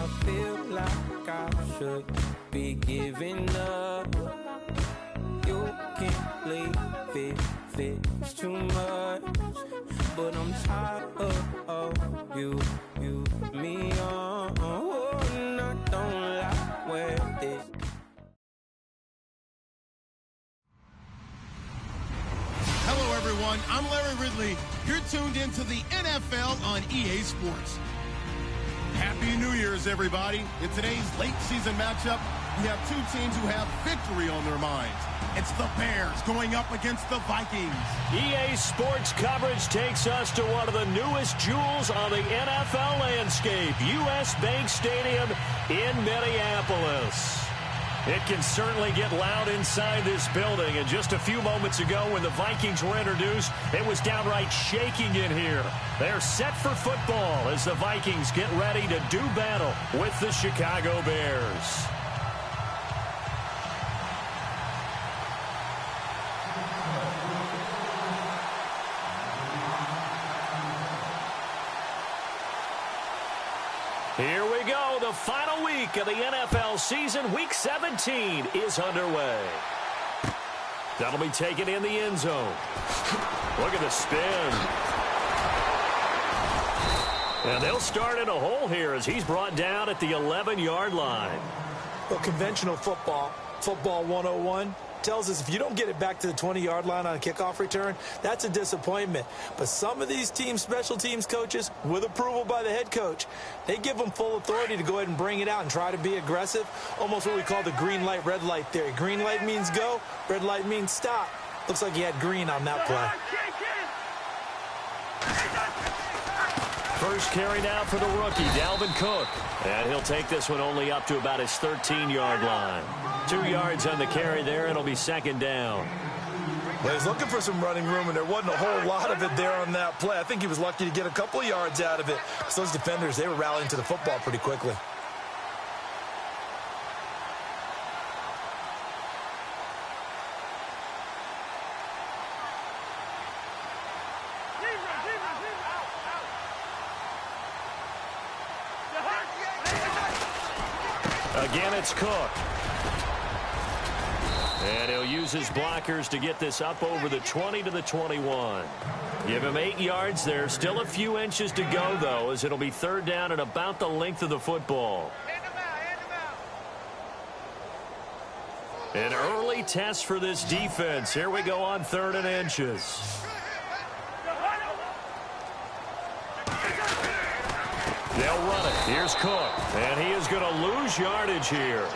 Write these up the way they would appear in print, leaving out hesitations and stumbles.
I feel like I should be giving up. You can't leave it, it's too much. But I'm tired of you, me on. Oh, and I don't like where this. Hello, everyone. I'm Larry Ridley. You're tuned into the NFL on EA Sports. Happy New Year's, everybody. In today's late season matchup, we have two teams who have victory on their minds. It's the Bears going up against the Vikings. EA Sports coverage takes us to one of the newest jewels on the NFL landscape, U.S. Bank Stadium in Minneapolis. It can certainly get loud inside this building, and just a few moments ago when the Vikings were introduced, it was downright shaking in here. They're set for football as the Vikings get ready to do battle with the Chicago Bears. Here we go. The final week of the NFL season. Week 17 is underway. That'll be taken in the end zone. Look at the spin. And they'll start in a hole here as he's brought down at the 11-yard line. Well, conventional football 101, tells us if you don't get it back to the 20-yard line on a kickoff return, that's a disappointment. But some of these teams, special teams coaches, with approval by the head coach, they give them full authority to go ahead and bring it out and try to be aggressive, almost what we call the green light, red light theory. Green light means go, red light means stop. Looks like he had green on that play. First carry now for the rookie, Dalvin Cook. And he'll take this one only up to about his 13-yard line. 2 yards on the carry there, and it'll be second down. Well, he's looking for some running room, and there wasn't a whole lot of it there on that play. I think he was lucky to get a couple of yards out of it. So those defenders, they were rallying to the football pretty quickly. Again, it's Cook. And he'll use his blockers to get this up over the 20 to the 21. Give him 8 yards there. Still a few inches to go, though, as it'll be third down and about the length of the football. An early test for this defense. Here we go on 3rd and inches. They'll run it. Here's Cook. And he is going to lose yardage here.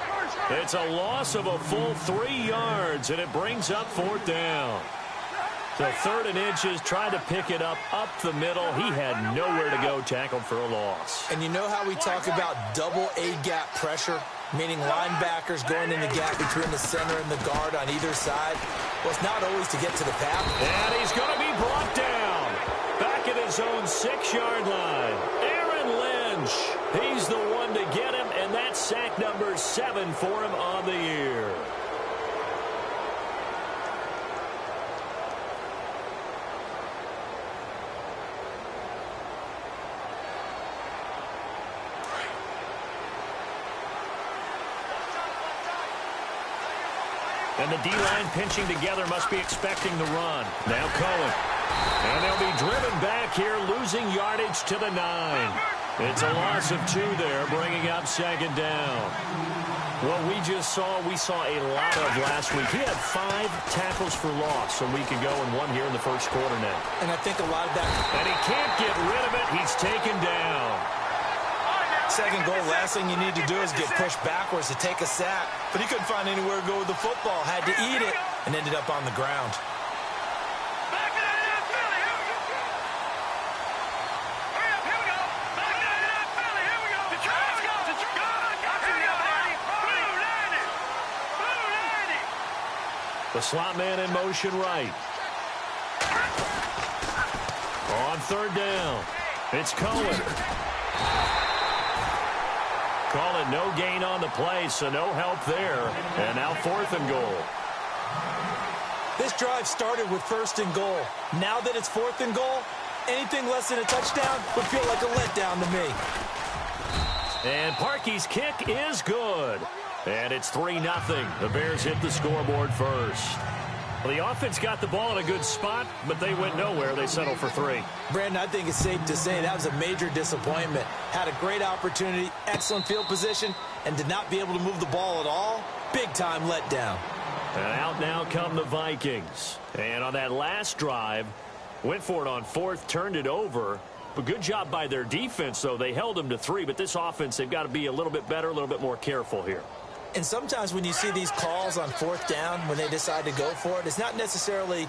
It's a loss of a full 3 yards, and it brings up 4th down. So 3rd and inches, trying to pick it up the middle. He had nowhere to go, tackled for a loss. And you know how we talk about double A-gap pressure, meaning linebackers going in the gap between the center and the guard on either side? Well, it's not always to get to the pass. And he's going to be brought down back at his own 6-yard line. Lynch, he's the one to get him, and that's sack number 7 for him on the year. And the D-line pinching together must be expecting the run. Now Cohen. And they'll be driven back here, losing yardage to the 9. It's a loss of 2 there, bringing up second down. What we just saw, we saw a lot of last week. He had 5 tackles for loss a week ago and 1 here in the first quarter now. And I think a lot of that. And he can't get rid of it. He's taken down. Second goal, last thing you need to do is get pushed backwards to take a sack. But he couldn't find anywhere to go with the football. Had to eat it and ended up on the ground. The slot man in motion right. On 3rd down, it's Cohen. Call it no gain on the play, so no help there. And now 4th and goal. This drive started with 1st and goal. Now that it's 4th and goal, anything less than a touchdown would feel like a letdown to me. And Parkey's kick is good. And it's 3-0. The Bears hit the scoreboard first. Well, the offense got the ball in a good spot, but they went nowhere. They settled for 3. Brandon, I think it's safe to say that was a major disappointment. Had a great opportunity, excellent field position, and did not be able to move the ball at all. Big-time letdown. And out now come the Vikings. And on that last drive, went for it on 4th, turned it over. But good job by their defense, though. They held them to 3, but this offense, they've got to be a little bit better, a little bit more careful here. And sometimes when you see these calls on 4th down, when they decide to go for it, it's not necessarily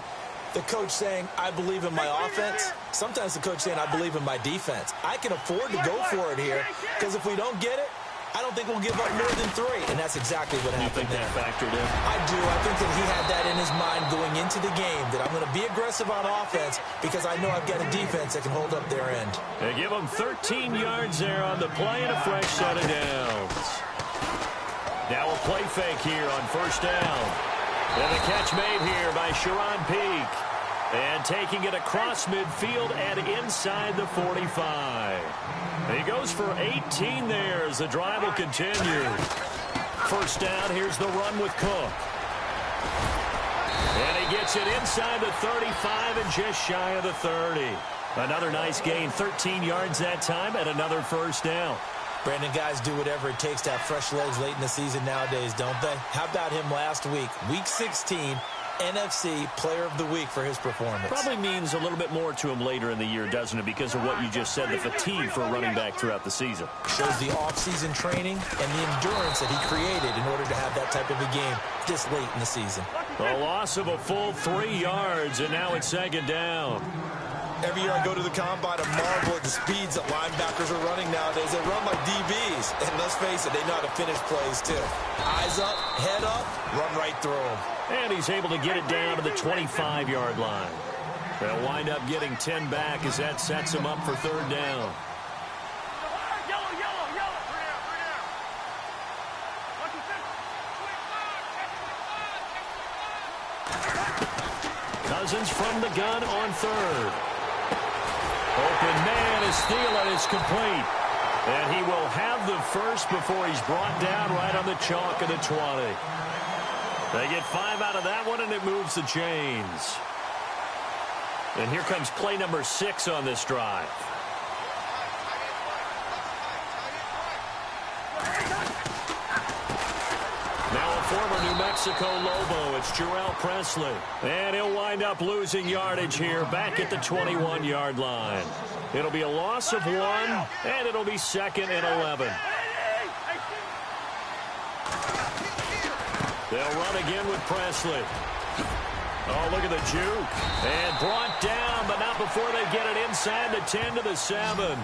the coach saying, I believe in my offense. Sometimes the coach saying, I believe in my defense. I can afford to go for it here, because if we don't get it, I don't think we'll give up more than 3. And that's exactly what happened there. You think that factored in? I do. I think that he had that in his mind going into the game, that I'm going to be aggressive on offense because I know I've got a defense that can hold up their end. They give them 13 yards there on the play and a fresh set of downs. Now a play fake here on 1st down. And a catch made here by Sharon Peak. And taking it across midfield and inside the 45. He goes for 18 there as the drive will continue. 1st down, here's the run with Cook. And he gets it inside the 35 and just shy of the 30. Another nice gain, 13 yards that time, and another 1st down. Brandon, guys do whatever it takes to have fresh legs late in the season nowadays, don't they? How about him last week? Week 16, NFC Player of the Week for his performance. Probably means a little bit more to him later in the year, doesn't it? Because of what you just said, the fatigue for a running back throughout the season. Shows the off-season training and the endurance that he created in order to have that type of a game this late in the season. A loss of a full 3 yards, and now it's 2nd down. Every year I go to the combine, I marvel at the speeds that linebackers are running nowadays. They run like DBs. And let's face it, they know how to finish plays too. Eyes up, head up, run right through them. And he's able to get it down to the 25-yard line. They'll wind up getting 10 back as that sets him up for 3rd down. Cousins from the gun on 3rd. Open man, his steal is complete. And he will have the first before he's brought down right on the chalk of the 20. They get 5 out of that one, and it moves the chains. And here comes play number 6 on this drive. Now a former New Mexico Lobo, it's Jarrell Presley. And he'll wind up losing yardage here back at the 21-yard line. It'll be a loss of 1, and it'll be 2nd and 11. They'll run again with Presley. Oh, look at the juke. And brought down, but not before they get it inside the 10 to the 7.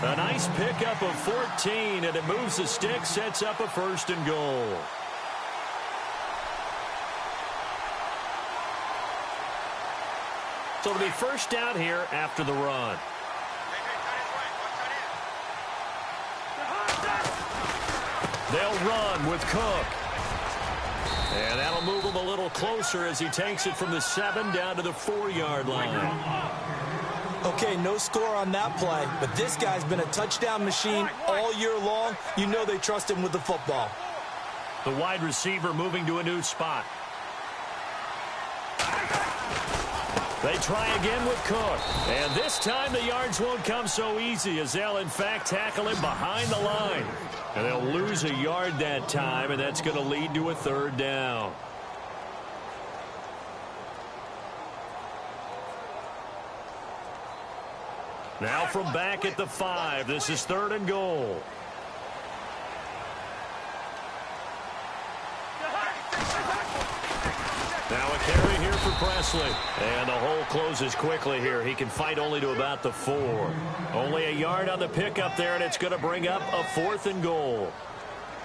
A nice pickup of 14, and it moves the stick, sets up a 1st and goal. So it'll be 1st down here after the run. They'll run with Cook. And that'll move him a little closer as he takes it from the 7 down to the 4-yard line. Okay, no score on that play, but this guy's been a touchdown machine all year long. You know they trust him with the football. The wide receiver moving to a new spot. They try again with Cook. And this time the yards won't come so easy as they'll, in fact, tackle him behind the line. And they'll lose a yard that time, and that's going to lead to a 3rd down. Now from back at the 5, this is 3rd and goal. Now a carry here for Presley. And the hole closes quickly here. He can fight only to about the 4. Only a yard on the pickup there, and it's going to bring up a 4th and goal.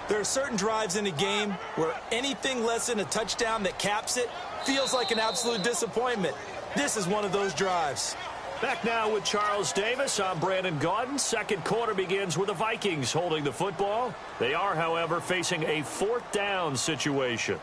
There are certain drives in a game where anything less than a touchdown that caps it feels like an absolute disappointment. This is one of those drives. Back now with Charles Davis. I'm Brandon Gaudin. 2nd quarter begins with the Vikings holding the football. They are, however, facing a 4th down situation.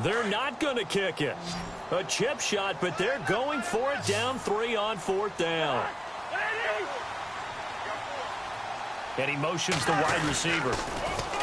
They're not going to kick it. A chip shot, but they're going for it down 3 on 4th down. And he motions the wide receiver.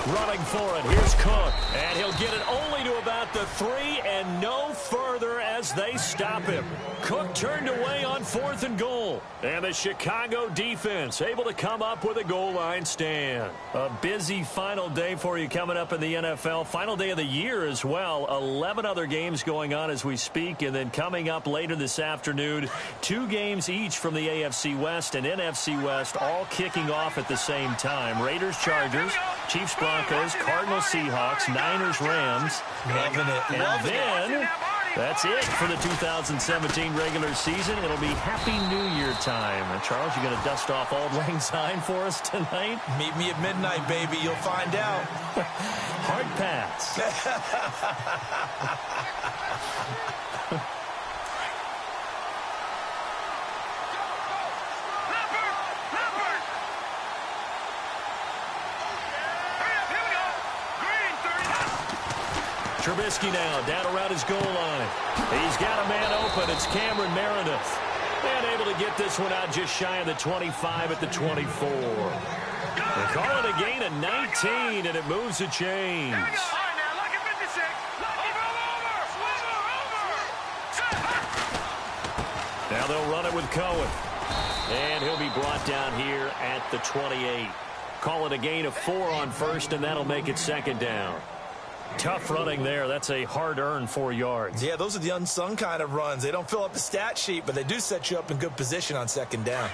Running for it. Here's Cook. And he'll get it only to about the 3 and no further as they stop him. Cook turned away on 4th and goal. And the Chicago defense able to come up with a goal line stand. A busy final day for you coming up in the NFL. Final day of the year as well. 11 other games going on as we speak. And then coming up later this afternoon, 2 games each from the AFC West and NFC West, all kicking off at the same time. Raiders, Chargers, Chiefs, Broncos, Cardinals, Seahawks, Niners, Rams. Loving it. And then that's it for the 2017 regular season. It'll be Happy New Year time. And Charles, you going to dust off Auld Lang Syne for us tonight? Meet me at midnight, baby. You'll find out. Hard pass. Trubisky now down around his goal line. He's got a man open. It's Cameron Meredith. And able to get this one out just shy of the 25 at the 24. They call it a gain of 19, and it moves the chains. Now they'll run it with Cohen. And he'll be brought down here at the 28. Call it a gain of 4 on first, and that'll make it 2nd down. Tough running there. That's a hard-earned 4 yards. Yeah, those are the unsung kind of runs. They don't fill up the stat sheet, but they do set you up in good position on 2nd down.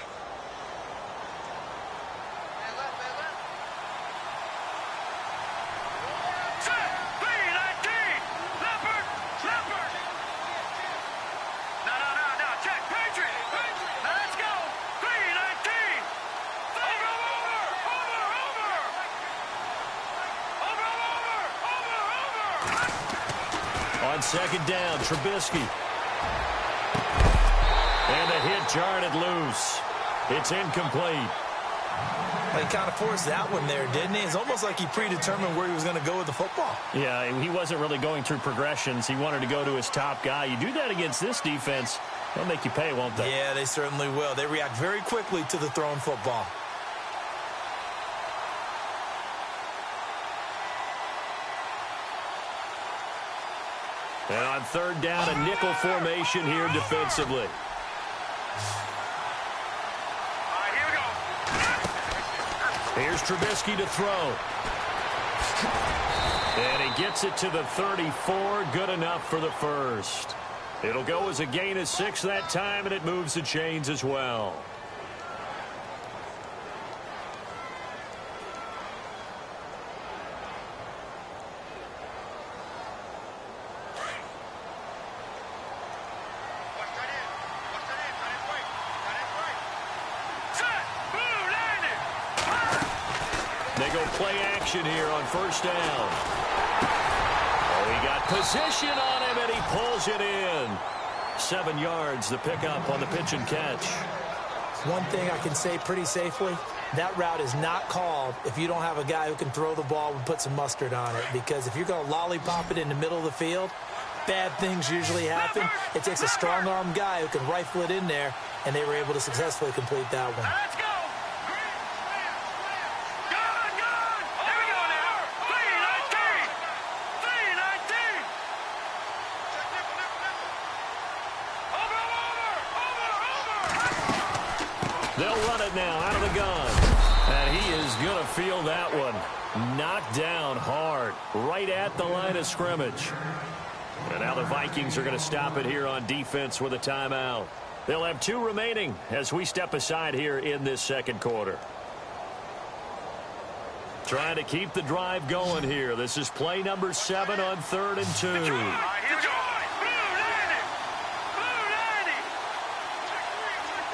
On 2nd down, Trubisky. And the hit jarred it loose. It's incomplete. Well, he kind of forced that one there, didn't he? It's almost like he predetermined where he was going to go with the football. Yeah, he wasn't really going through progressions. He wanted to go to his top guy. You do that against this defense, they'll make you pay, won't they? Yeah, they certainly will. They react very quickly to the thrown football. And on 3rd down, a nickel formation here defensively. Here's Trubisky to throw. And he gets it to the 34. Good enough for the first. It'll go as a gain of 6 that time, and it moves the chains as well. They go play action here on 1st down. Oh, he got position on him, and he pulls it in. 7 yards, the pickup on the pitch and catch. One thing I can say pretty safely, that route is not called if you don't have a guy who can throw the ball and put some mustard on it. Because if you're going to lollipop it in the middle of the field, bad things usually happen. It takes a strong-arm guy who can rifle it in there, and they were able to successfully complete that one. Let's go! They'll run it now out of the gun. And he is going to feel that one. Knocked down hard, right at the line of scrimmage. And now the Vikings are going to stop it here on defense with a timeout. They'll have 2 remaining as we step aside here in this 2nd quarter. Trying to keep the drive going here. This is play number 7 on 3rd and 2.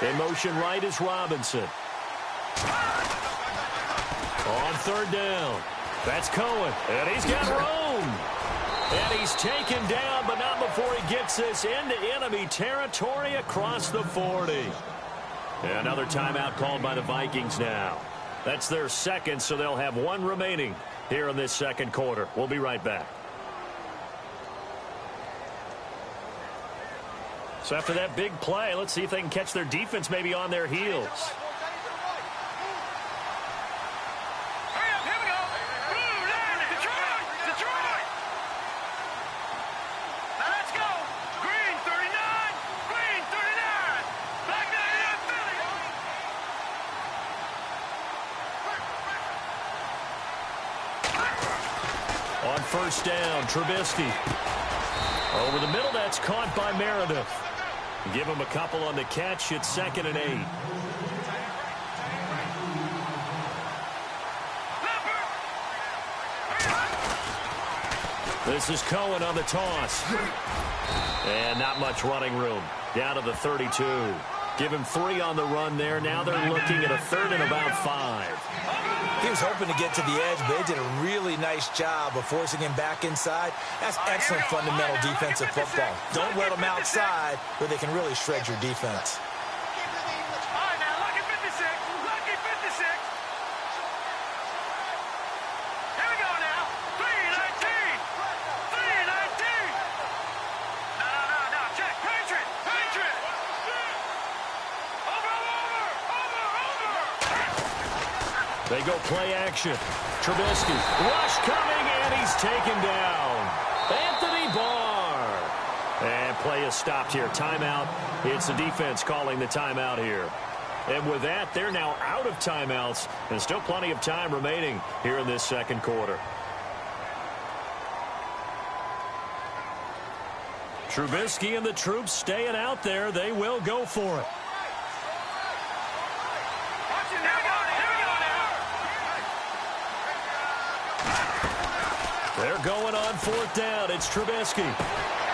In motion right is Robinson. On 3rd down. That's Cohen. And he's got room. And he's taken down, but not before he gets this into enemy territory across the 40. And another timeout called by the Vikings now. That's their 2nd, so they'll have 1 remaining here in this 2nd quarter. We'll be right back. So after that big play, let's see if they can catch their defense maybe on their heels. On first down, Trubisky. Over the middle, that's caught by Meredith. Give him a couple on the catch. It's 2nd and 8. This is Cohen on the toss. And not much running room. Down to the 32. Give him 3 on the run there. Now they're looking at a 3rd and about 5. He was hoping to get to the edge, but they did a really nice job of forcing him back inside. That's excellent fundamental defensive football. Don't let them outside where they can really shred your defense. All right, now, lucky 56. Lucky 56. Here we go now. 3-19. 3-19. No. Check. Patriot. Over. They go play action. Trubisky. Rush coming, and he's taken down. Anthony Barr. And play is stopped here. Timeout. It's the defense calling the timeout here. And with that, they're now out of timeouts, and still plenty of time remaining here in this second quarter. Trubisky and the troops staying out there. They will go for it. They're going on 4th down. It's Trubisky.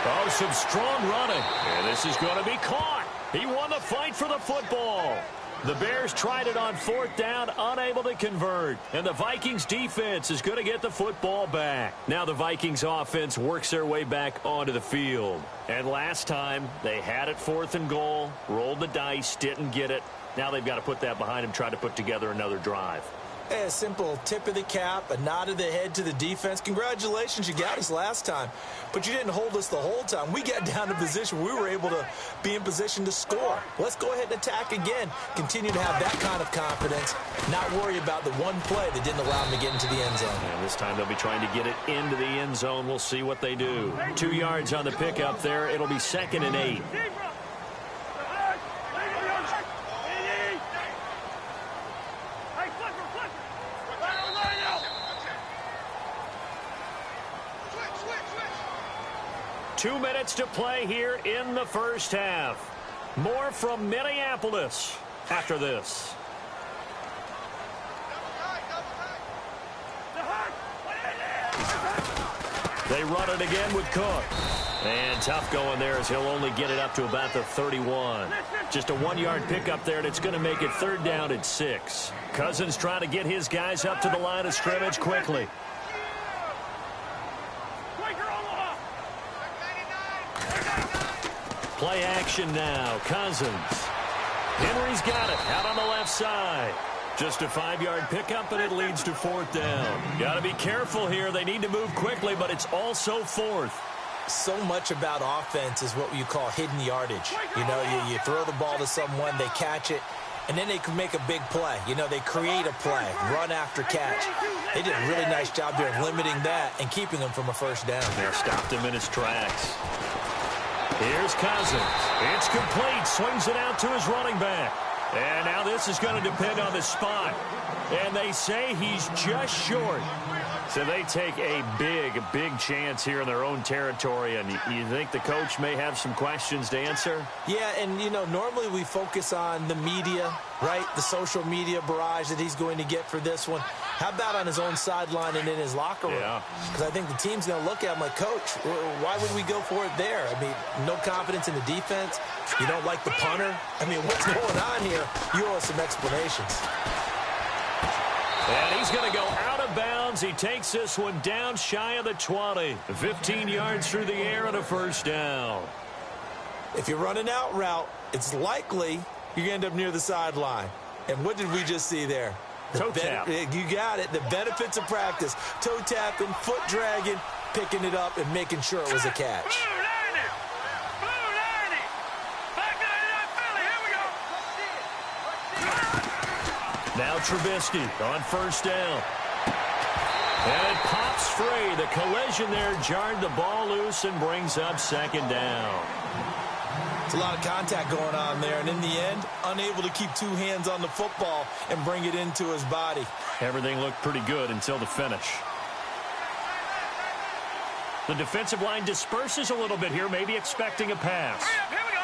Oh, some strong running. And this is going to be caught. He won the fight for the football. The Bears tried it on 4th down, unable to convert. And the Vikings defense is going to get the football back. Now the Vikings offense works their way back onto the field. And last time, they had it 4th and goal, rolled the dice, didn't get it. Now they've got to put that behind them, try to put together another drive. A simple tip of the cap, a nod of the head to the defense. Congratulations, you got us last time. But you didn't hold us the whole time. We got down to position. We were able to be in position to score. Let's go ahead and attack again. Continue to have that kind of confidence. Not worry about the one play that didn't allow them to get into the end zone. And this time they'll be trying to get it into the end zone. We'll see what they do. 2 yards on the pickup there. It'll be 2nd and 8. 2 minutes to play here in the first half. More from Minneapolis after this. They run it again with Cook. And tough going there as he'll only get it up to about the 31. Just a 1-yard pickup there, and it's going to make it 3rd down at 6. Cousins trying to get his guys up to the line of scrimmage quickly. Play action now. Cousins. Henry's got it out on the left side. Just a 5-yard pickup, and it leads to 4th down. Got to be careful here. They need to move quickly, but it's also 4th. So much about offense is what you call hidden yardage. You know, you throw the ball to someone, they catch it, and then they can make a big play. You know, they create a play, run after catch. They did a really nice job there of limiting that and keeping him from a 1st down. They stopped him in his tracks. Here's Cousins. It's complete. Swings it out to his running back. And now this is going to depend on the spot. And they say he's just short. So they take a big chance here in their own territory. And you think the coach may have some questions to answer? Yeah, and, you know, normally we focus on the media, right? The social media barrage that he's going to get for this one. How about on his own sideline and in his locker room? Yeah. Because I think the team's going to look at him like, Coach, why would we go for it there? I mean, no confidence in the defense. You don't like the punter. I mean, what's going on here? You owe us some explanations. And he's going to go out of bounds. He takes this one down shy of the 20. 15 yards through the air and a 1st down. If you run an out route, it's likely you're going to end up near the sideline. And what did we just see there? Toe tap. You got it. The benefits of practice. Toe tapping, foot dragging, picking it up, and making sure it was a catch. Now Trubisky on first down. And it pops free. The collision there jarred the ball loose and brings up second down. It's a lot of contact going on there, and in the end, unable to keep two hands on the football and bring it into his body. Everything looked pretty good until the finish. The defensive line disperses a little bit here, maybe expecting a pass. Here we go.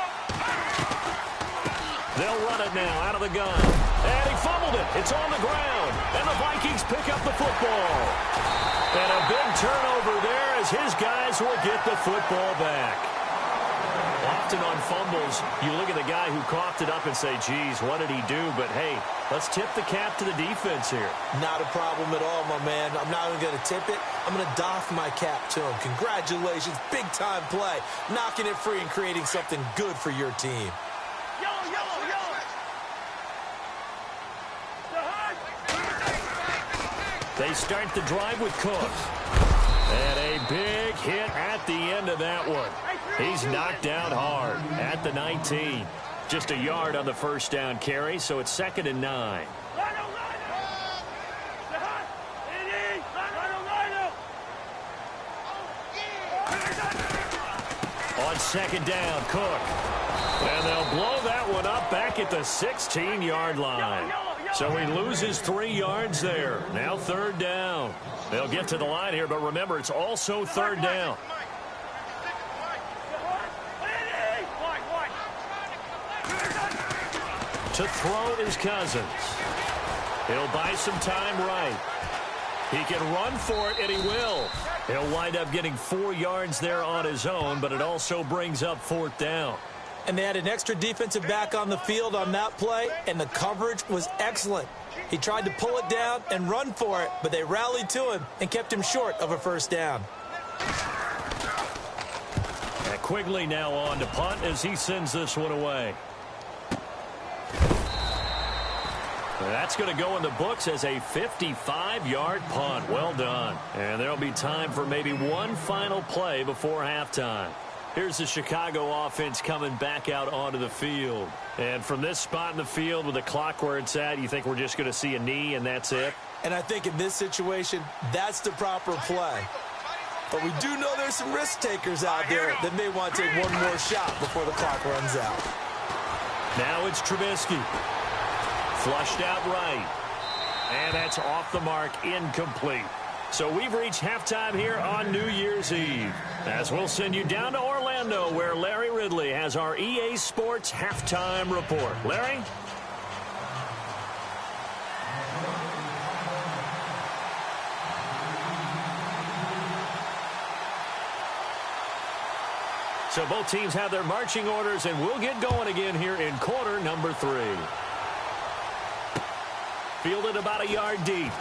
They'll run it now out of the gun. And he fumbled it. It's on the ground. And the Vikings pick up the football. And a big turnover there as his guys will get the football back. Often on fumbles, you look at the guy who coughed it up and say, geez, what did he do? But, hey, let's tip the cap to the defense here. Not a problem at all, my man. I'm not even going to tip it. I'm going to doff my cap to him. Congratulations. Big-time play. Knocking it free and creating something good for your team. Yellow, yellow, yellow. They start the drive with Cook. And a big hit at the end of that one. He's knocked down hard at the 19. Just a yard on the first down carry, so it's 2nd and 9. On second down, Cook. And they'll blow that one up back at the 16-yard line. So he loses 3 yards there. Now 3rd down. They'll get to the line here, but remember, it's also 3rd down. To throw is Cousins. He'll buy some time right. He can run for it, and he will. He'll wind up getting 4 yards there on his own, but it also brings up 4th down. And they had an extra defensive back on the field on that play, and the coverage was excellent. He tried to pull it down and run for it, but they rallied to him and kept him short of a first down. And Quigley now on to punt as he sends this one away. That's going to go in the books as a 55-yard punt. Well done. And there'll be time for maybe one final play before halftime. Here's the Chicago offense coming back out onto the field. And from this spot in the field with the clock where it's at, you think we're just going to see a knee and that's it? And I think in this situation, that's the proper play. But we do know there's some risk takers out there that may want to take one more shot before the clock runs out. Now it's Trubisky. Flushed out right. And that's off the mark, incomplete. So we've reached halftime here on New Year's Eve. As we'll send you down to Orlando, where Larry Ridley has our EA Sports halftime report. Larry? So both teams have their marching orders, and we'll get going again here in quarter number 3. Fielded about a yard deep.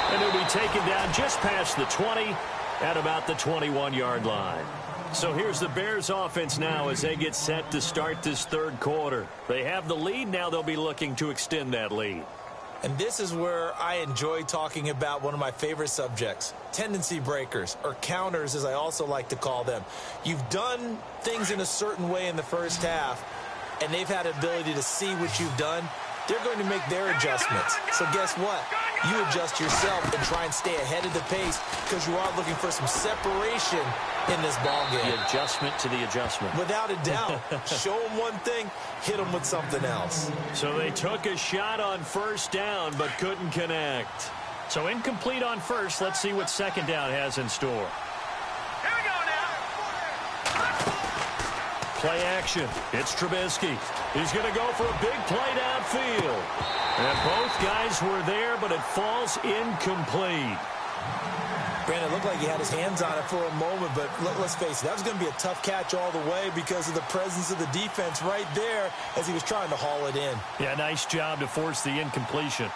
And he'll be taken down just past the 20 at about the 21-yard line. So here's the Bears offense now as they get set to start this 3rd quarter. They have the lead. Now they'll be looking to extend that lead. And this is where I enjoy talking about one of my favorite subjects, tendency breakers, or counters as I also like to call them. You've done things in a certain way in the first half, and they've had the ability to see what you've done. They're going to make their adjustments. So guess what? You adjust yourself and try and stay ahead of the pace because you are looking for some separation in this ball game. The adjustment to the adjustment. Without a doubt. Show them one thing, hit them with something else. So they took a shot on first down but couldn't connect. So incomplete on first. Let's see what second down has in store. Here we go now. Play action. It's Trubisky. He's going to go for a big play downfield. And both guys were there, but it falls incomplete. Brandon, it looked like he had his hands on it for a moment, but let's face it, that was going to be a tough catch all the way because of the presence of the defense right there as he was trying to haul it in. Yeah, nice job to force the incompletion.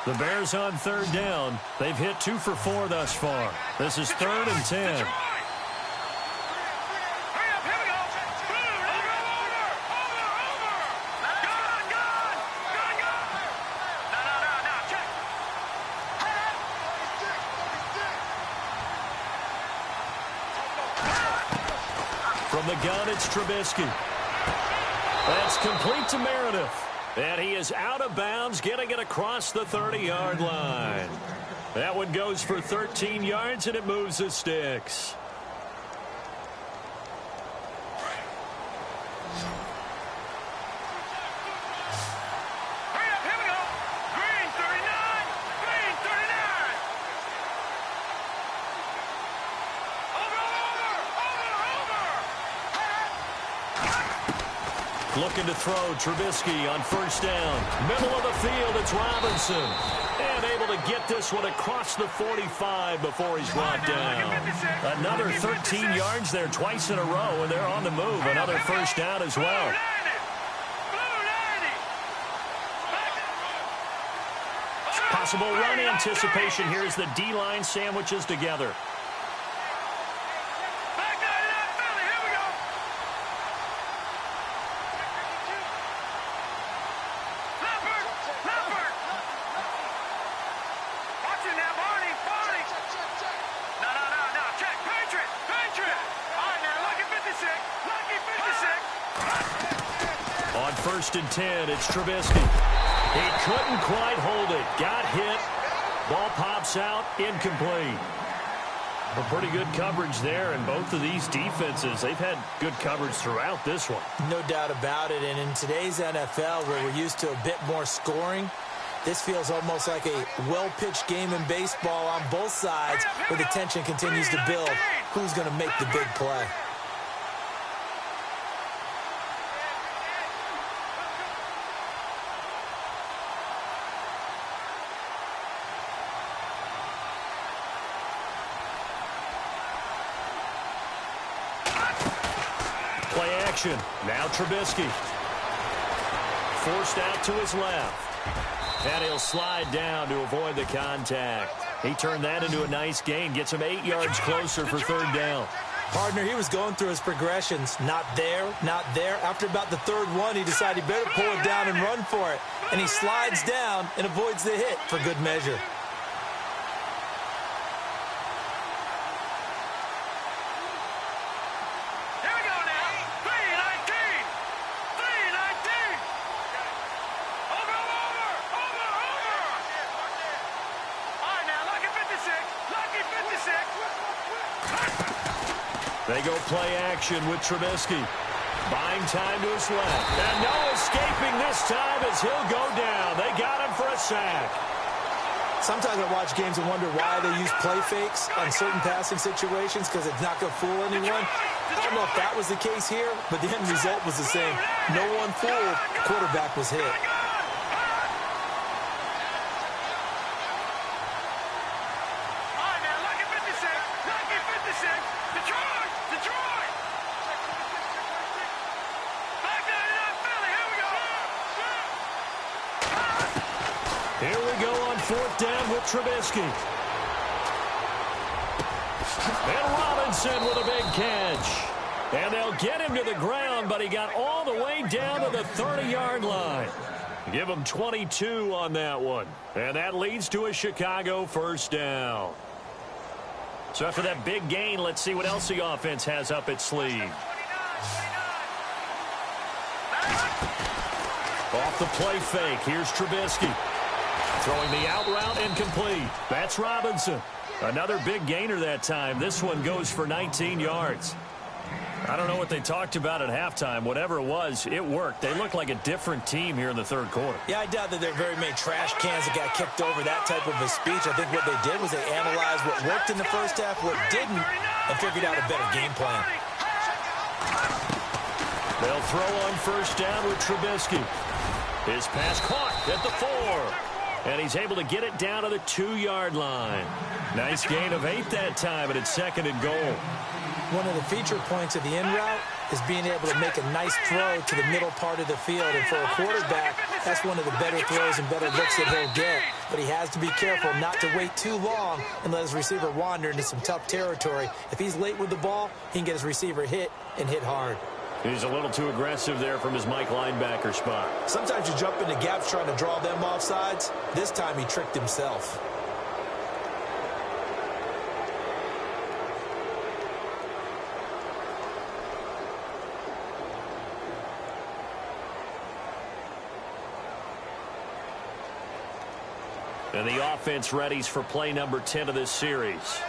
The Bears on 3rd down. They've hit 2 for 4 thus far. This is 3rd and 10. From the gun, it's Trubisky. That's complete to Meredith. And he is out of bounds, getting it across the 30-yard line. That one goes for 13 yards, and it moves the sticks. Looking to throw, Trubisky on first down. Middle of the field, it's Robinson. And able to get this one across the 45 before he's brought down. Another 13 yards there twice in a row, and they're on the move. Another first down as well. Possible run anticipation here as the D-line sandwiches together. First and 10, it's Trubisky. He couldn't quite hold it. Got hit. Ball pops out, incomplete. A pretty good coverage there, and both of these defenses, they've had good coverage throughout this one. No doubt about it, and in today's NFL, where we're used to a bit more scoring, this feels almost like a well-pitched game in baseball on both sides, where the tension continues to build. Who's going to make the big play? Now Trubisky. Forced out to his left. And he'll slide down to avoid the contact. He turned that into a nice gain. Gets him 8 yards closer for third down. Partner, he was going through his progressions. Not there, not there. After about the third one, he decided he better pull it down and run for it. And he slides down and avoids the hit for good measure. They go play action with Trubisky. Buying time to his left. And no escaping this time as he'll go down. They got him for a sack. Sometimes I watch games and wonder why they use play fakes on certain passing situations, because it's not going to fool anyone. I don't know if that was the case here, but the end result was the same. No one fooled. Quarterback was hit. Here we go on fourth down with Trubisky. And Robinson with a big catch. And they'll get him to the ground, but he got all the way down to the 30-yard line. Give him 22 on that one. And that leads to a Chicago first down. So after that big gain, let's see what else the offense has up its sleeve. Off the play fake, here's Trubisky. Throwing the out route incomplete. That's Robinson. Another big gainer that time. This one goes for 19 yards. I don't know what they talked about at halftime. Whatever it was, it worked. They look like a different team here in the third quarter. Yeah, I doubt that there are very many trash cans that got kicked over that type of a speech. I think what they did was they analyzed what worked in the first half, what didn't, and figured out a better game plan. They'll throw on first down with Trubisky. His pass caught at the 4. And he's able to get it down to the 2-yard line. Nice gain of 8 that time, and it's second and goal. One of the feature points of the in route is being able to make a nice throw to the middle part of the field. And for a quarterback, that's one of the better throws and better looks that he'll get. But he has to be careful not to wait too long and let his receiver wander into some tough territory. If he's late with the ball, he can get his receiver hit and hit hard. He's a little too aggressive there from his Mike linebacker spot. Sometimes you jump into gaps trying to draw them off sides. This time he tricked himself. And the offense readies for play number 10 of this series.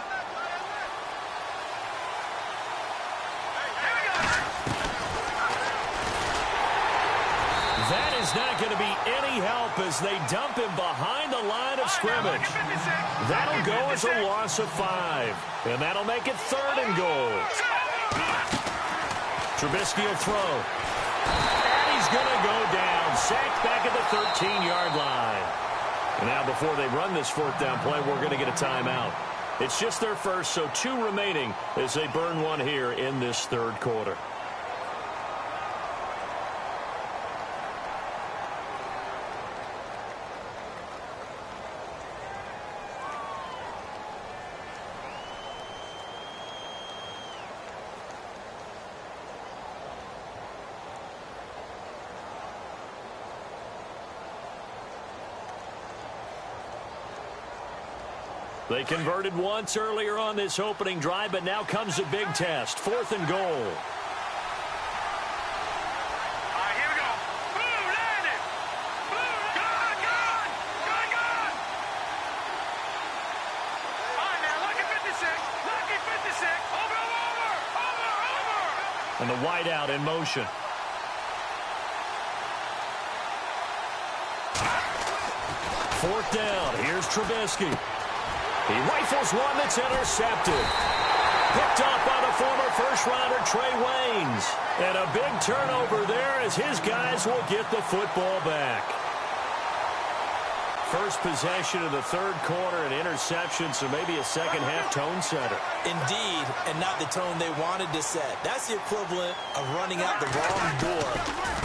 That is not going to be any help as they dump him behind the line of scrimmage. That'll go as a loss of 5. And that'll make it 3rd and goal. Trubisky will throw. And he's going to go down. Sacked back at the 13-yard line. And now before they run this 4th down play, we're going to get a timeout. It's just their first, so 2 remaining as they burn one here in this 3rd quarter. They converted once earlier on this opening drive, but now comes a big test. 4th and goal. All right, here we go. Boom, landed. Boom, gone. All right, now, lucky 56. Over. And the wideout in motion. Fourth down. Here's Trubisky. He rifles one that's intercepted. Picked up by the former first-rounder Trey Waynes. And a big turnover there as his guys will get the football back. First possession of the 3rd quarter, an interception, so maybe a second-half tone setter. Indeed, and not the tone they wanted to set. That's the equivalent of running out the wrong door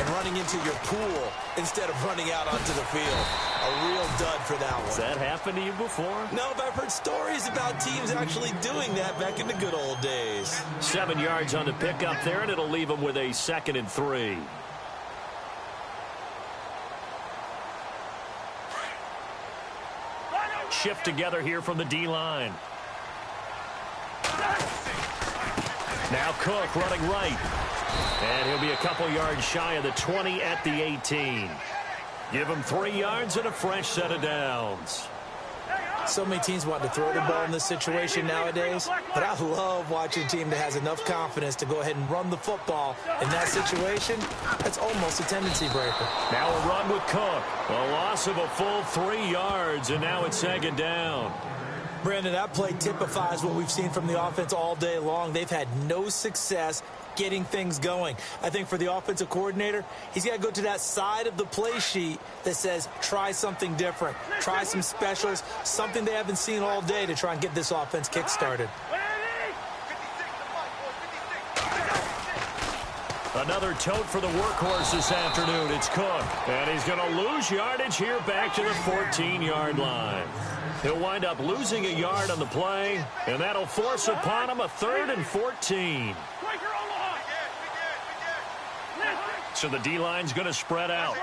and running into your pool instead of running out onto the field. A real dud for that one. Has that happened to you before? No, but I've heard stories about teams actually doing that back in the good old days. 7 yards on the pickup there, and it'll leave them with a 2nd and 3. Shift together here from the D-line. Now Cook running right. And he'll be a couple yards shy of the 20 at the 18. Give him 3 yards and a fresh set of downs. So many teams want to throw the ball in this situation nowadays, but I love watching a team that has enough confidence to go ahead and run the football. In that situation, that's almost a tendency breaker. Now a run with Cook. A loss of a full 3 yards, and now it's 2nd down. Brandon, that play typifies what we've seen from the offense all day long. They've had no success getting things going. I think for the offensive coordinator, he's got to go to that side of the play sheet that says try something different, try some specials, something they haven't seen all day to try and get this offense kick-started. Another tote for the workhorse this afternoon. It's Cook, and he's going to lose yardage here back to the 14-yard line. He'll wind up losing a yard on the play, and that'll force upon him a 3rd and 14. So the D-line's going to spread out.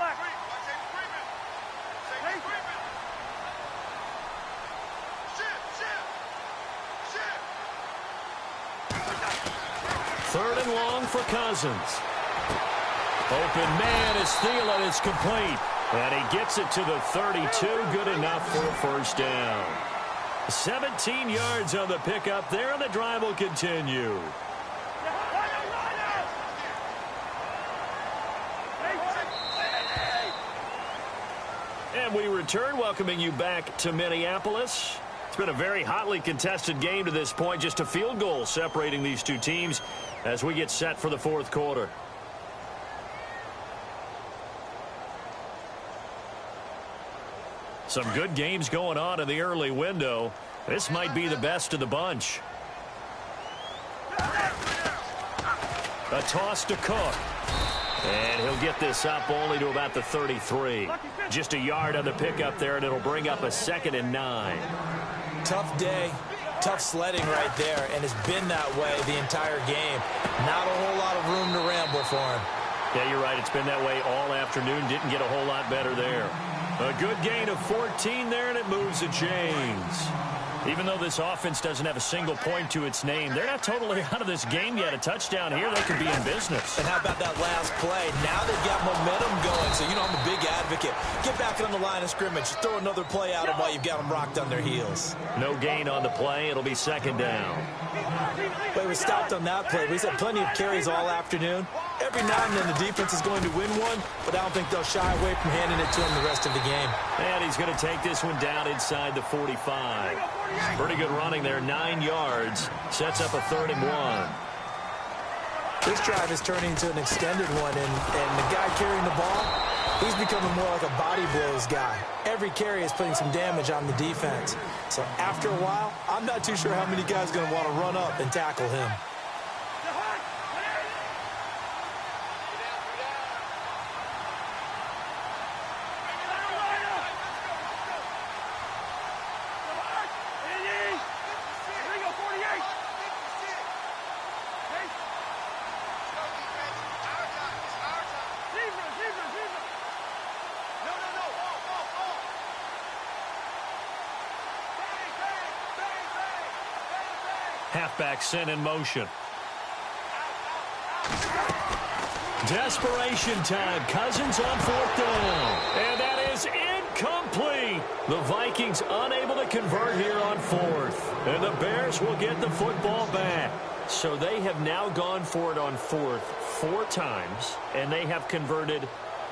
Third and long for Cousins. Open man is Thielen. It's complete. And he gets it to the 32. Good enough for a first down. 17 yards on the pickup there, and the drive will continue. And we return, welcoming you back to Minneapolis. It's been a very hotly contested game to this point. Just a field goal separating these two teams as we get set for the 4th quarter. Some good games going on in the early window. This might be the best of the bunch. A toss to Cook. And he'll get this up only to about the 33. Just a yard on the pickup there, and it'll bring up a 2nd and 9. Tough day, tough sledding right there, and it's been that way the entire game. Not a whole lot of room to ramble for him. Yeah, you're right. It's been that way all afternoon. Didn't get a whole lot better there. A good gain of 14 there, and it moves the chains. Even though this offense doesn't have a single point to its name, they're not totally out of this game yet. A touchdown here, they could be in business. And how about that last play? Now they've got momentum going. So, you know, I'm a big advocate advocate. Get back on the line of scrimmage. Throw another play at them while you've got them rocked on their heels. No gain on the play. It'll be second down. But we stopped on that play. We've had plenty of carries all afternoon. Every now and then the defense is going to win one, but I don't think they'll shy away from handing it to him the rest of the game. And he's going to take this one down inside the 45. Pretty good running there, 9 yards. Sets up a 3rd and 1. This drive is turning into an extended one, and the guy carrying the ball, he's becoming more like a body blows guy. Every carry is putting some damage on the defense. So after a while, I'm not too sure how many guys are going to want to run up and tackle him. Halfback sent in motion. Desperation time. Cousins on 4th down. And that is incomplete. The Vikings unable to convert here on 4th. And the Bears will get the football back. So they have now gone for it on 4th 4 times, and they have converted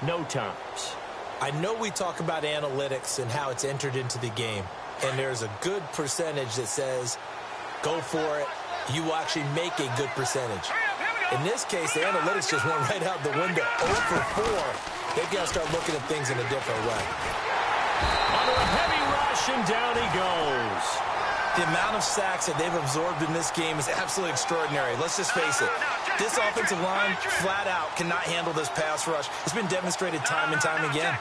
no times. I know we talk about analytics and how it's entered into the game, and there's a good percentage that says go for it. You will actually make a good percentage. In this case, the analytics just went right out the window. 0 for 4. They've got to start looking at things in a different way. Under a heavy rush, and down he goes. The amount of sacks that they've absorbed in this game is absolutely extraordinary. Let's just face it. This offensive line, flat out, cannot handle this pass rush. It's been demonstrated time and time again.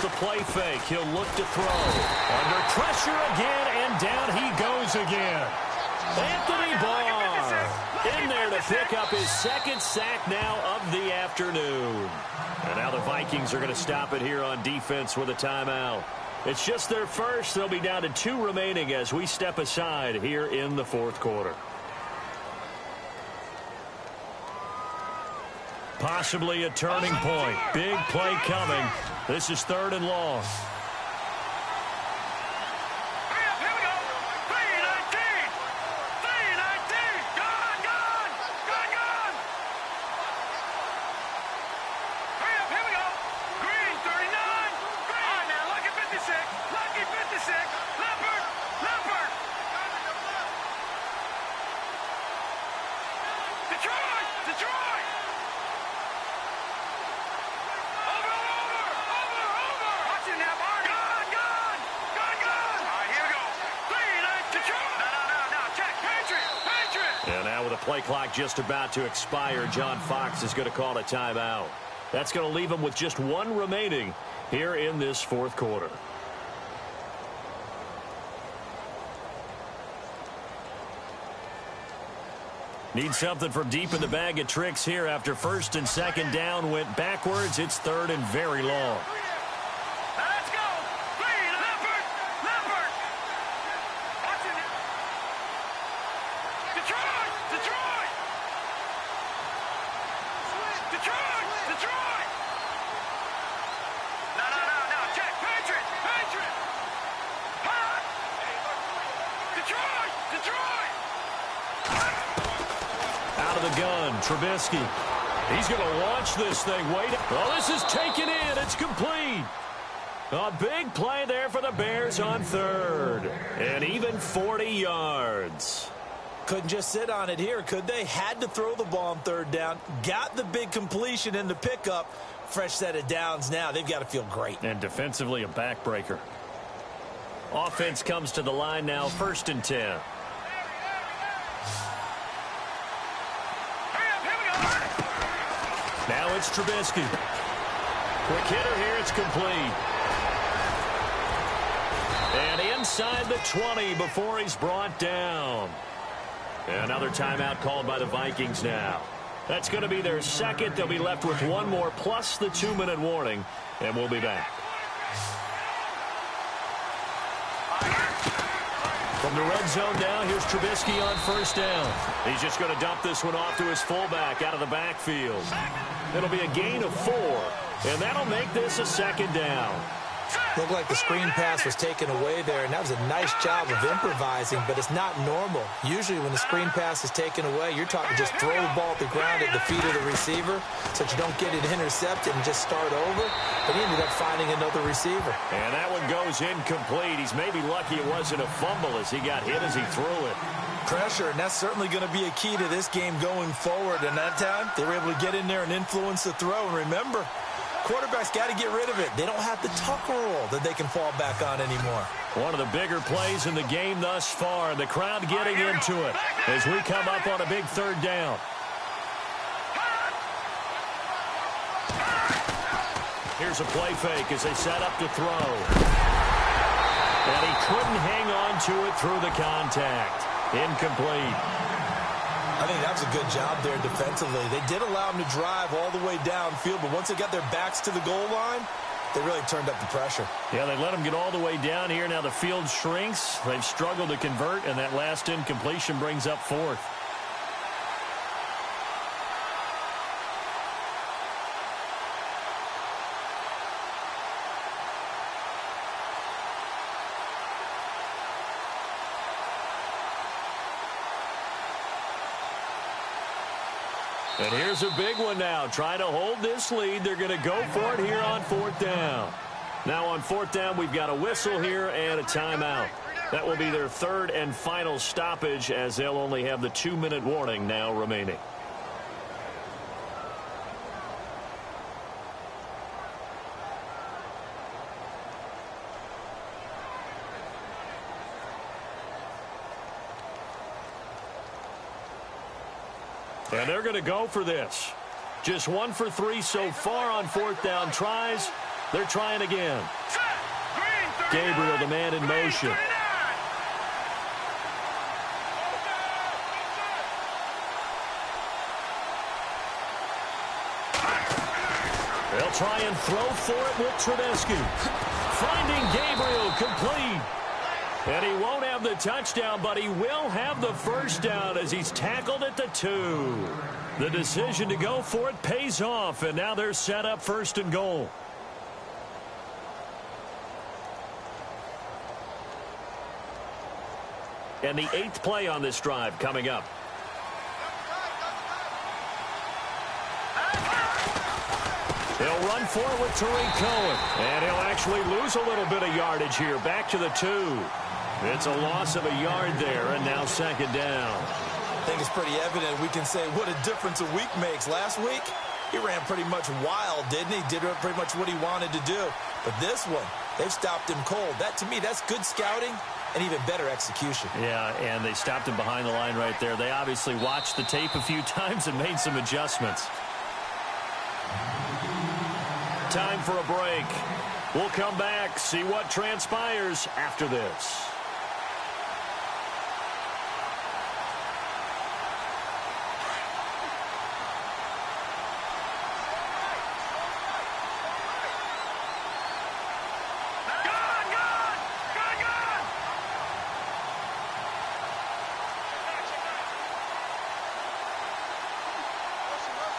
The play fake. He'll look to throw. Under pressure again, and down he goes again. Anthony Barr in there to pick up his 2nd sack now of the afternoon. And now the Vikings are going to stop it here on defense with a timeout. It's just their first. They'll be down to 2 remaining as we step aside here in the 4th quarter. Possibly a turning point. Big play coming. This is 3rd and long. Play clock just about to expire. John Fox is going to call a timeout. That's going to leave him with just 1 remaining here in this 4th quarter. Need something from deep in the bag of tricks here after 1st and 2nd down went backwards. It's 3rd and very long. Trubisky. He's going to launch this thing. Wait. Oh, this is taken in. It's complete. A big play there for the Bears on 3rd. And even 40 yards. Couldn't just sit on it here, could they? Had to throw the ball on 3rd down. Got the big completion in the pickup. Fresh set of downs now. They've got to feel great. And defensively, a backbreaker. Offense comes to the line now. 1st and 10. Now it's Trubisky. Quick hitter here. It's complete. And inside the 20 before he's brought down. Another timeout called by the Vikings now. That's going to be their second. They'll be left with one more plus the 2-minute warning, and we'll be back. From the red zone now, here's Trubisky on first down. He's just going to dump this one off to his fullback out of the backfield. It'll be a gain of 4, and that'll make this a second down. Looked like the screen pass was taken away there, and that was a nice job of improvising, but it's not normal. Usually when the screen pass is taken away, you're talking just throw the ball at the ground at the feet of the receiver so that you don't get it intercepted and just start over. But he ended up finding another receiver. And that one goes incomplete. He's maybe lucky it wasn't a fumble as he got hit as he threw it. Pressure, and that's certainly going to be a key to this game going forward. And that time, they were able to get in there and influence the throw. And remember, quarterbacks got to get rid of it. They don't have the tuck roll that they can fall back on anymore. One of the bigger plays in the game thus far, and the crowd getting into it as we come up on a big third down. Here's a play fake as they set up to throw. And he couldn't hang on to it through the contact. Incomplete. I think that was a good job there defensively. They did allow them to drive all the way downfield, but once they got their backs to the goal line, they really turned up the pressure. Yeah, they let them get all the way down here. Now the field shrinks. They've struggled to convert, and that last incompletion brings up 4th. And here's a big one now. Trying to hold this lead. They're going to go for it here on 4th down. Now on 4th down, we've got a whistle here and a timeout. That will be their third and final stoppage as they'll only have the 2-minute warning now remaining. And they're going to go for this. Just 1 for 3 so far on 4th down tries. They're trying again. Gabriel, the man in motion. They'll try and throw for it with Trubisky. Finding Gabriel complete. And he won't have the touchdown, but he will have the first down as he's tackled at the 2. The decision to go for it pays off, and now they're set up 1st and goal. And the 8th play on this drive coming up. He'll run for it with Tariq Cohen. And he'll actually lose a little bit of yardage here. Back to the 2. It's a loss of a yard there, and now 2nd down. I think it's pretty evident. We can say what a difference a week makes. Last week, he ran pretty much wild, didn't he? Did pretty much what he wanted to do. But this one, they've stopped him cold. That, to me, that's good scouting and even better execution. Yeah, and they stopped him behind the line right there. They obviously watched the tape a few times and made some adjustments. Time for a break. We'll come back, see what transpires after this.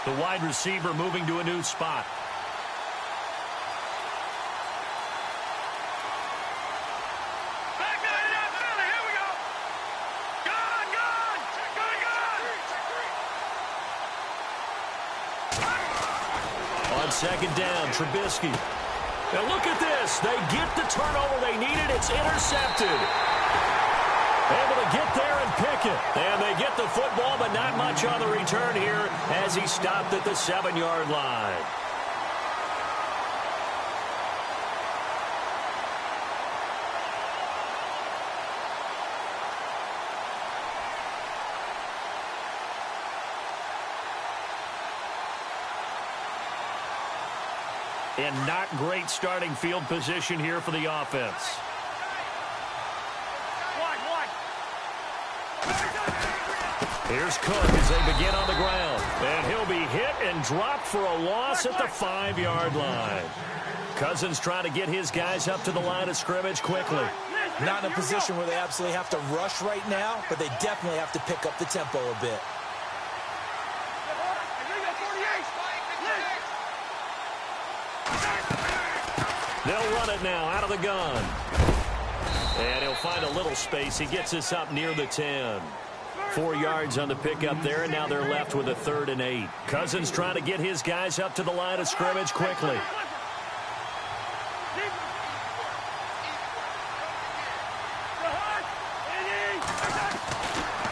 The wide receiver moving to a new spot. On 2nd down, Trubisky. Now look at this. They get the turnover they needed. It's intercepted. Able to get there and pick it. And they get the football, but not much on the return here as he stopped at the 7-yard line. And not great starting field position here for the offense. Here's Cook as they begin on the ground. And he'll be hit and dropped for a loss at the 5-yard line. Cousins trying to get his guys up to the line of scrimmage quickly. Not in a position where they absolutely have to rush right now, but they definitely have to pick up the tempo a bit. They'll run it now out of the gun. And he'll find a little space. He gets us up near the 10. 4 yards on the pickup there, and now they're left with a 3rd and 8. Cousins trying to get his guys up to the line of scrimmage quickly.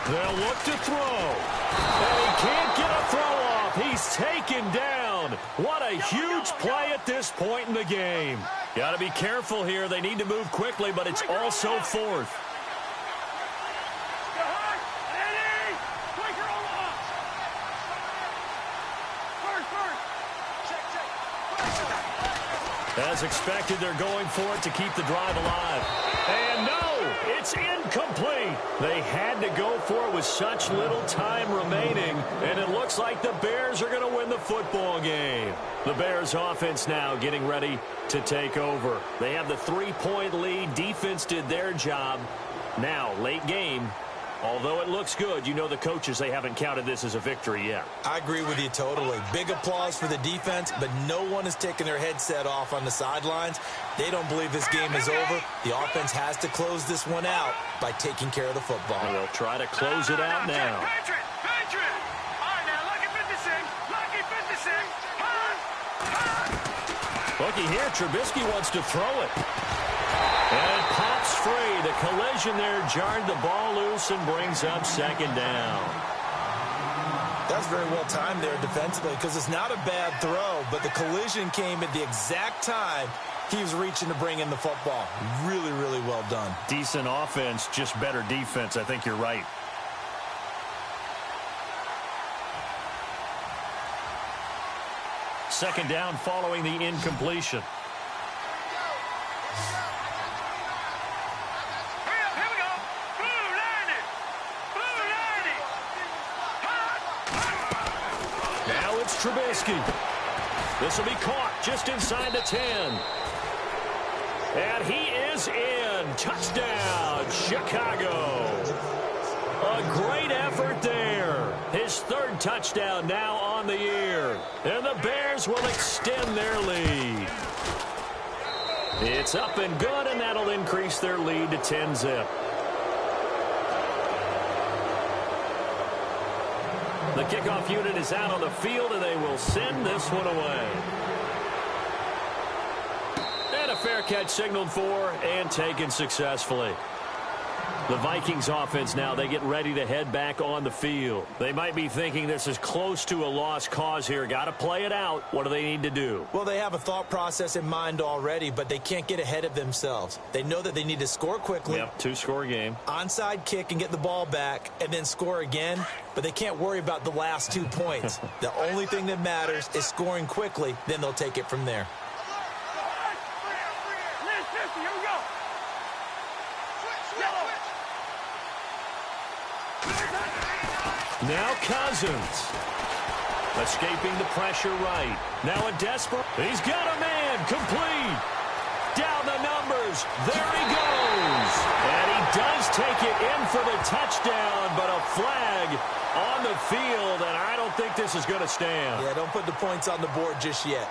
They'll look to throw. And he can't get a throw off. He's taken down. What a huge play at this point in the game. Got to be careful here. They need to move quickly, but it's also 4th. As expected, they're going for it to keep the drive alive. And no, it's incomplete. They had to go for it with such little time remaining, and it looks like the Bears are going to win the football game. The Bears offense now getting ready to take over. They have the 3-point lead. Defense did their job. Now, late game. Although it looks good, you know the coaches, they haven't counted this as a victory yet. I agree with you totally. Big applause for the defense, but no one is taking their headset off on the sidelines. They don't believe this game is over. The offense has to close this one out by taking care of the football. And they'll try to close it out now. Patriot! All right, now, lucky 56. Looky here, Trubisky wants to throw it. And it pops free. The collision there jarred the ball loose and brings up 2nd down. That's very well timed there defensively because it's not a bad throw, but the collision came at the exact time he was reaching to bring in the football. Really, really well done. Decent offense, just better defense. I think you're right. Second down following the incompletion. Trubisky. This will be caught just inside the 10. And he is in. Touchdown, Chicago. A great effort there. His 3rd touchdown now on the year. And the Bears will extend their lead. It's up and good, and that'll increase their lead to 10-zip. The kickoff unit is out on the field, and they will send this one away. And a fair catch signaled for and taken successfully. The Vikings offense now, they get ready to head back on the field. They might be thinking this is close to a lost cause here. Got to play it out. What do they need to do? Well, they have a thought process in mind already, but they can't get ahead of themselves. They know that they need to score quickly. Yep, 2-score game. Onside kick and get the ball back and then score again, but they can't worry about the last 2 points. The only thing that matters is scoring quickly, then they'll take it from there. Now Cousins. Escaping the pressure right. Now a desperate. He's got a man. Complete. Down the numbers. There he goes. And he does take it in for the touchdown, but a flag on the field, and I don't think this is going to stand. Yeah, don't put the points on the board just yet.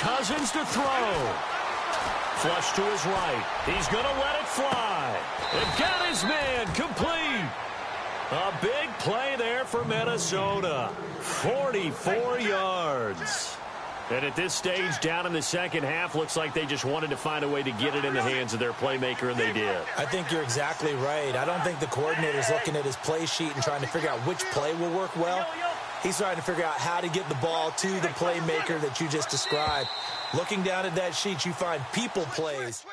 Cousins to throw. Flush to his right. He's going to let it fly. And got his man complete. A big play there for Minnesota. 44 yards. And at this stage, down in the second half, looks like they just wanted to find a way to get it in the hands of their playmaker, and they did. I think you're exactly right. I don't think the coordinator's looking at his play sheet and trying to figure out which play will work well. He's trying to figure out how to get the ball to the playmaker that you just described. Looking down at that sheet, you find people plays.